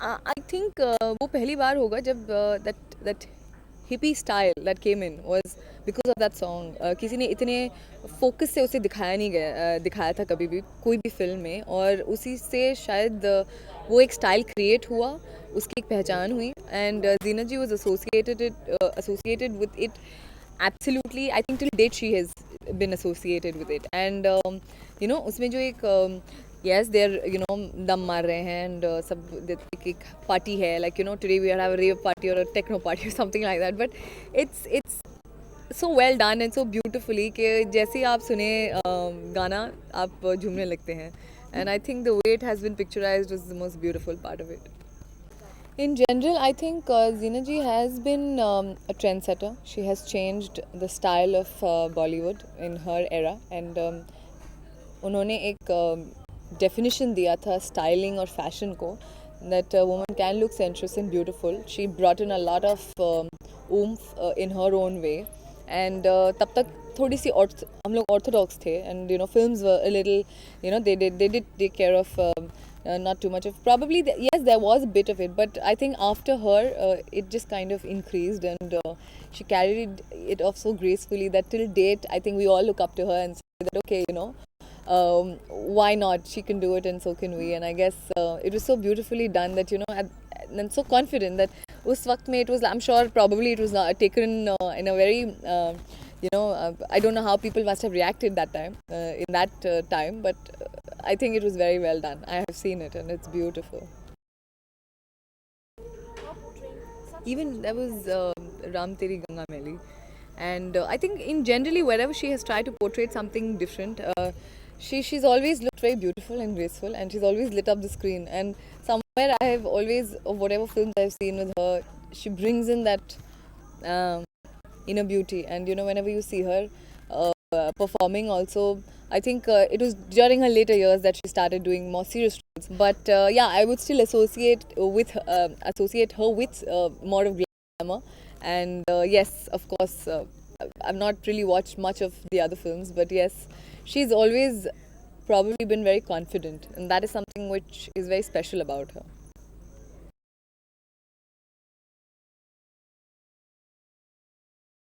I think वो पहली बार होगा जब that hippie style that came in was because of that song. किसी ने इतने फोकस से उसे दिखाया था कभी भी कोई भी फिल्म में, और उसी से शायद वो एक स्टाइल क्रिएट हुआ, उसकी एक पहचान हुई, and Zeenat ji was associated with it absolutely. I think till date she has been associated with it, and उसमें जो एक yes, they're दम मार रहे हैं, and सब एक पार्टी है, like today we have a rave party or a techno party or something like that, but it's so well done and so beautifully कि जैसे ही आप सुने गाना आप झूमने लगते हैं, and I think the way it has been picturized was the most beautiful part of it. In general, I think Zeenat ji has been a trendsetter. She has changed the style of Bollywood in her era, and उन्होंने एक definition दिया था styling और fashion को, that a woman can look sensuous and beautiful. She brought in a lot of oomph in her own way, and तब तक थोड़ी सी हम लोग orthodox थे, and films were a little, they did take care of not too much of, probably yes, there was a bit of it, but I think after her it just kind of increased, and she carried it off so gracefully that till date I think we all look up to her and say that okay, why not, she can do it and so can we. And I guess it was so beautifully done that and so confident that us waqt mein it was, I'm sure probably it was taken in a very I don't know how people must have reacted that time in that time, but I think it was very well done. I have seen it and it's beautiful. Even there was Ram Teri Ganga Meli, and I think in generally wherever she has tried to portray something different, she's always looked very beautiful and graceful, and she's always lit up the screen. And somewhere I have always, of whatever films I've seen with her, she brings in that inner beauty. And whenever you see her performing also, I think it was during her later years that she started doing more serious roles. But yeah, I would still associate her with more of glamour. And yes, of course, I've not really watched much of the other films, but yes, she's always probably been very confident, and that is something which is very special about her.